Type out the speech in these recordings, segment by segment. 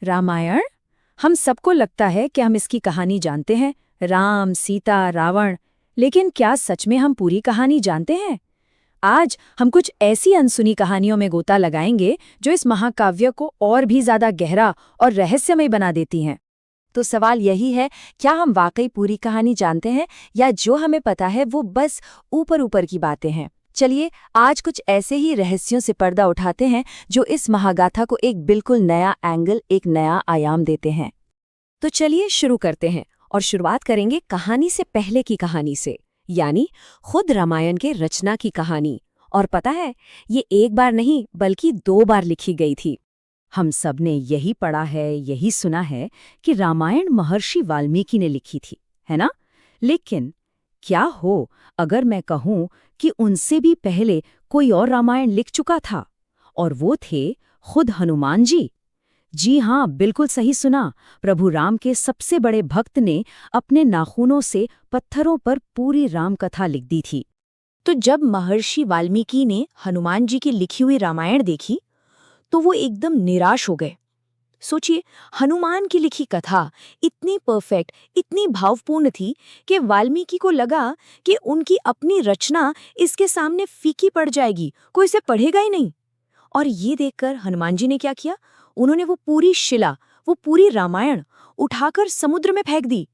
रामायण। हम सबको लगता है कि हम इसकी कहानी जानते हैं, राम, सीता, रावण। लेकिन क्या सच में हम पूरी कहानी जानते हैं? आज हम कुछ ऐसी अनसुनी कहानियों में गोता लगाएंगे जो इस महाकाव्य को और भी ज्यादा गहरा और रहस्यमय बना देती हैं। तो सवाल यही है, क्या हम वाकई पूरी कहानी जानते हैं या जो हमें पता है वो बस ऊपर ऊपर की बातें हैं? चलिए आज कुछ ऐसे ही रहस्यों से पर्दा उठाते हैं जो इस महागाथा को एक बिल्कुल नया एंगल, एक नया आयाम देते हैं। तो चलिए शुरू करते हैं और शुरुआत करेंगे कहानी से पहले की कहानी से, यानी खुद रामायण के रचना की कहानी। और पता है, ये एक बार नहीं बल्कि 2 बार लिखी गई थी। हम सब ने यही पढ़ा है, यही सुना है कि रामायण महर्षि वाल्मीकि ने लिखी थी, है ना? लेकिन क्या हो अगर मैं कहूं कि उनसे भी पहले कोई और रामायण लिख चुका था, और वो थे खुद हनुमान जी। जी हाँ, बिल्कुल सही सुना। प्रभु राम के सबसे बड़े भक्त ने अपने नाखूनों से पत्थरों पर पूरी राम कथा लिख दी थी। तो जब महर्षि वाल्मीकि ने हनुमान जी की लिखी हुई रामायण देखी तो वो एकदम निराश हो गए। सोचिए, हनुमान की लिखी कथा इतनी परफेक्ट, इतनी भावपूर्ण थी कि वाल्मीकि को लगा कि उनकी अपनी रचना इसके सामने फीकी पड़ जाएगी, कोई इसे पढ़ेगा ही नहीं। और ये देखकर हनुमान जी ने क्या किया? उन्होंने वो पूरी शिला, वो पूरी रामायण उठाकर समुद्र में फेंक दी,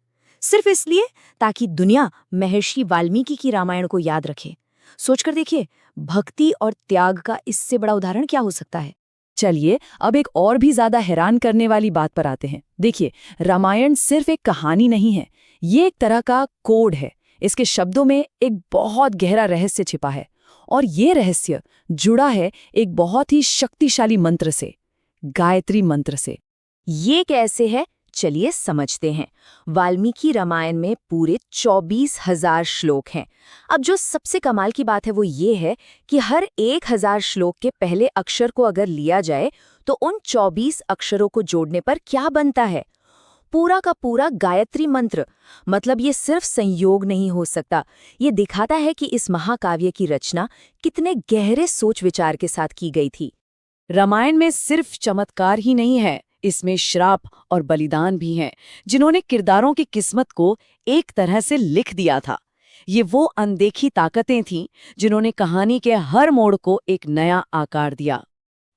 सिर्फ इसलिए ताकि दुनिया महर्षि वाल्मीकि की रामायण को याद रखे। सोचकर देखिए, भक्ति और त्याग का इससे बड़ा उदाहरण क्या हो सकता है? चलिए अब एक और भी ज्यादा हैरान करने वाली बात पर आते हैं। देखिए, रामायण सिर्फ एक कहानी नहीं है, ये एक तरह का कोड है। इसके शब्दों में एक बहुत गहरा रहस्य छिपा है, और ये रहस्य जुड़ा है एक बहुत ही शक्तिशाली मंत्र से, गायत्री मंत्र से। ये कैसे है? चलिए समझते हैं। वाल्मीकि रामायण में पूरे 24,000 श्लोक हैं। अब जो सबसे कमाल की बात है वो ये है कि हर 1,000 श्लोक के पहले अक्षर को अगर लिया जाए तो उन 24 अक्षरों को जोड़ने पर क्या बनता है? पूरा का पूरा गायत्री मंत्र। मतलब ये सिर्फ संयोग नहीं हो सकता, ये दिखाता है कि इस महाकाव्य की रचना कितने गहरे सोच विचार के साथ की गई थी। रामायण में सिर्फ चमत्कार ही नहीं है, इसमें श्राप और बलिदान भी हैं, जिन्होंने किरदारों की किस्मत को एक तरह से लिख दिया था। ये वो अनदेखी ताकतें थीं जिन्होंने कहानी के हर मोड़ को एक नया आकार दिया।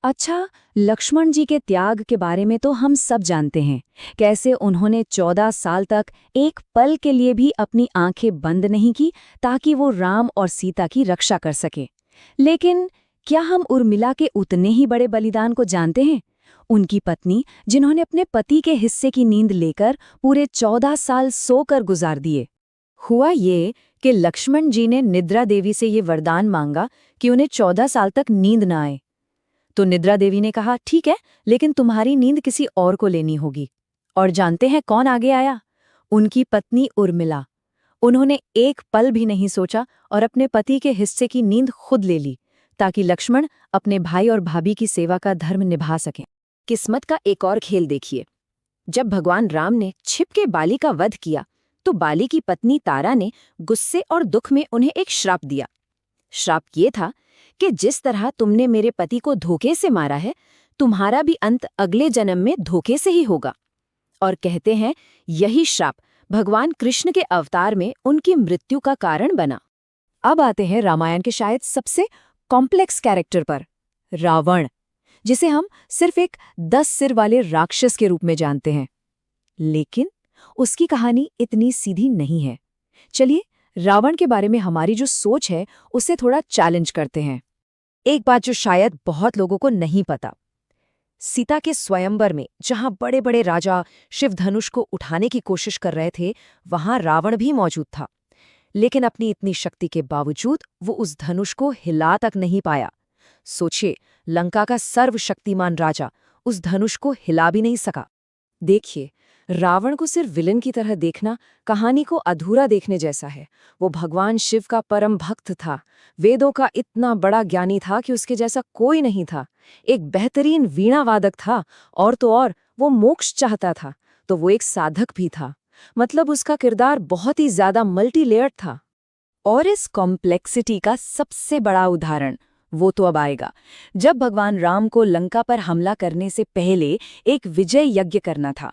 अच्छा, लक्ष्मण जी के त्याग के बारे में तो हम सब जानते हैं, कैसे उन्होंने 14 साल तक एक पल के लिए भी अपनी आंखें बंद नहीं की ताकि वो राम और सीता की रक्षा कर सके। लेकिन क्या हम उर्मिला के उतने ही बड़े बलिदान को जानते हैं? उनकी पत्नी, जिन्होंने अपने पति के हिस्से की नींद लेकर पूरे 14 साल सोकर गुजार दिए। हुआ ये कि लक्ष्मण जी ने निद्रा देवी से ये वरदान मांगा कि उन्हें 14 साल तक नींद न आए। तो निद्रा देवी ने कहा, ठीक है, लेकिन तुम्हारी नींद किसी और को लेनी होगी। और जानते हैं कौन आगे आया? उनकी पत्नी उर्मिला। उन्होंने एक पल भी नहीं सोचा और अपने पति के हिस्से की नींद खुद ले ली, ताकि लक्ष्मण अपने भाई और भाभी की सेवा का धर्म निभा सकें। किस्मत का एक और खेल देखिए। जब भगवान राम ने छिपके बाली का वध किया तो बाली की पत्नी तारा ने गुस्से और दुख में उन्हें एक श्राप दिया। श्राप ये था कि जिस तरह तुमने मेरे पति को धोखे से मारा है, तुम्हारा भी अंत अगले जन्म में धोखे से ही होगा। और कहते हैं यही श्राप भगवान कृष्ण के अवतार में उनकी मृत्यु का कारण बना। अब आते हैं रामायण के शायद सबसे कॉम्प्लेक्स कैरेक्टर पर, रावण, जिसे हम सिर्फ एक 10 सिर वाले राक्षस के रूप में जानते हैं। लेकिन उसकी कहानी इतनी सीधी नहीं है। चलिए रावण के बारे में हमारी जो सोच है उसे थोड़ा चैलेंज करते हैं। एक बात जो शायद बहुत लोगों को नहीं पता, सीता के स्वयंवर में जहां बड़े बड़े राजा शिव धनुष को उठाने की कोशिश कर रहे थे, वहां रावण भी मौजूद था। लेकिन अपनी इतनी शक्ति के बावजूद वो उस धनुष को हिला तक नहीं पाया। सोचिए, लंका का सर्वशक्तिमान राजा उस धनुष को हिला भी नहीं सका। देखिए, रावण को सिर्फ विलन की तरह देखना कहानी को अधूरा देखने जैसा है। वो भगवान शिव का परम भक्त था, वेदों का इतना बड़ा ज्ञानी था कि उसके जैसा कोई नहीं था। एक बेहतरीन वीणा वादक था, और तो और वो मोक्ष चाहता था, तो वो एक साधक भी था। मतलब उसका किरदार बहुत ही ज्यादा मल्टी लेयर्ड था। और इस कॉम्प्लेक्सिटी का सबसे बड़ा उदाहरण वो तो अब आएगा। जब भगवान राम को लंका पर हमला करने से पहले एक विजय यज्ञ करना था,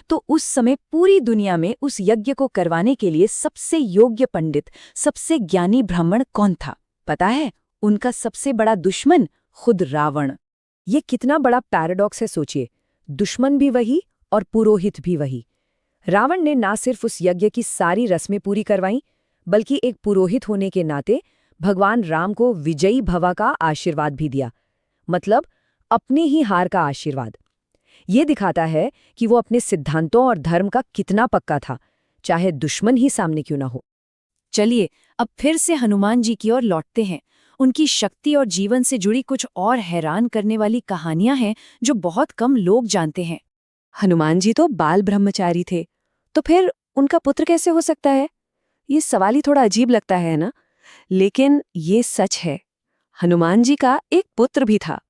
तो उस समय पूरी दुनिया में उस यज्ञ को करवाने के लिए सबसे योग्य पंडित, सबसे ज्ञानी ब्राह्मण कौन था? पता है? उनका सबसे बड़ा दुश्मन खुद रावण। ये कितना बड़ा पैराडॉक्स है, सोचिए। दुश्मन भी वही और पुरोहित भी वही। रावण ने ना सिर्फ उस यज्ञ की सारी रस्में पूरी करवाईं, बल्कि एक पुरोहित होने के नाते भगवान राम को विजयी भवा का आशीर्वाद भी दिया, मतलब अपनी ही हार का आशीर्वाद। ये दिखाता है कि वो अपने सिद्धांतों और धर्म का कितना पक्का था, चाहे दुश्मन ही सामने क्यों ना हो। चलिए अब फिर से हनुमान जी की ओर लौटते हैं। उनकी शक्ति और जीवन से जुड़ी कुछ और हैरान करने वाली कहानियां हैं जो बहुत कम लोग जानते हैं। हनुमान जी तो बाल ब्रह्मचारी थे, तो फिर उनका पुत्र कैसे हो सकता है? ये सवाल ही थोड़ा अजीब लगता है ना? लेकिन ये सच है, हनुमान जी का एक पुत्र भी था।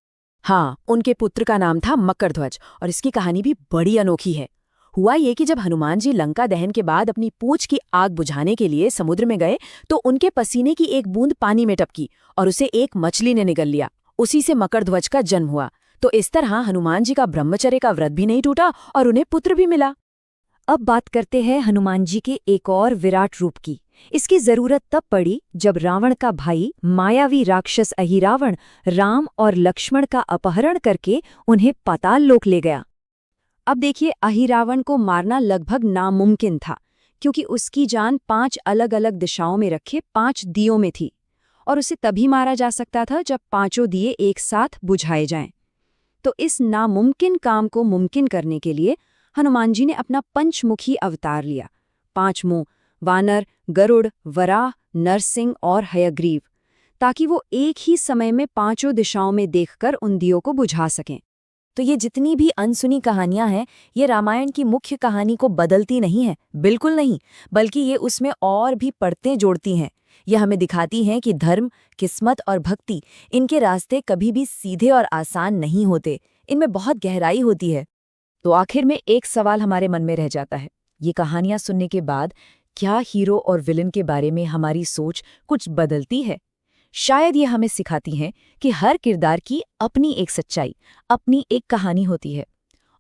हाँ, उनके पुत्र का नाम था मकरध्वज और इसकी कहानी भी बड़ी अनोखी है। हुआ ये कि जब हनुमान जी लंका दहन के बाद अपनी पूंछ की आग बुझाने के लिए समुद्र में गए, तो उनके पसीने की एक बूंद पानी में टपकी और उसे एक मछली ने निगल लिया। उसी से मकरध्वज का जन्म हुआ। तो इस तरह हनुमान जी का ब्रह्मचर्य का व्रत भी नहीं टूटा और उन्हें पुत्र भी मिला। अब बात करते हैं हनुमान जी के एक और विराट रूप की। इसकी जरूरत तब पड़ी जब रावण का भाई मायावी राक्षस अहिरावण राम और लक्ष्मण का अपहरण करके उन्हें पाताल लोक ले गया। अब देखिए, अहिरावण को मारना लगभग नामुमकिन था, क्योंकि उसकी जान 5 अलग-अलग दिशाओं में रखे 5 दियों में थी, और उसे तभी मारा जा सकता था जब 5 दिए एक साथ बुझाए जाएं। तो इस नामुमकिन काम को मुमकिन करने के लिए हनुमान जी ने अपना पंचमुखी अवतार लिया। 5 मुंह, वानर, गरुड़, वराह, नरसिंह और हयग्रीव, ताकि वो एक ही समय में 5 दिशाओं में देखकर उन दियों को बुझा सकें। तो ये जितनी भी अनसुनी कहानियां हैं, ये रामायण की मुख्य कहानी को बदलती नहीं है, बिल्कुल नहीं, बल्कि ये उसमें और भी परतें जोड़ती हैं। ये हमें दिखाती हैं कि धर्म, किस्मत और भक्ति, इनके रास्ते कभी भी सीधे और आसान नहीं होते, इनमें बहुत गहराई होती है। तो आखिर में एक सवाल हमारे मन में रह जाता है, ये कहानियां सुनने के बाद क्या हीरो और विलन के बारे में हमारी सोच कुछ बदलती है? शायद ये हमें सिखाती हैं कि हर किरदार की अपनी एक सच्चाई, अपनी एक कहानी होती है,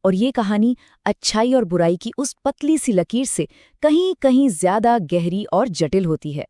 और ये कहानी अच्छाई और बुराई की उस पतली सी लकीर से कहीं-कहीं ज्यादा गहरी और जटिल होती है।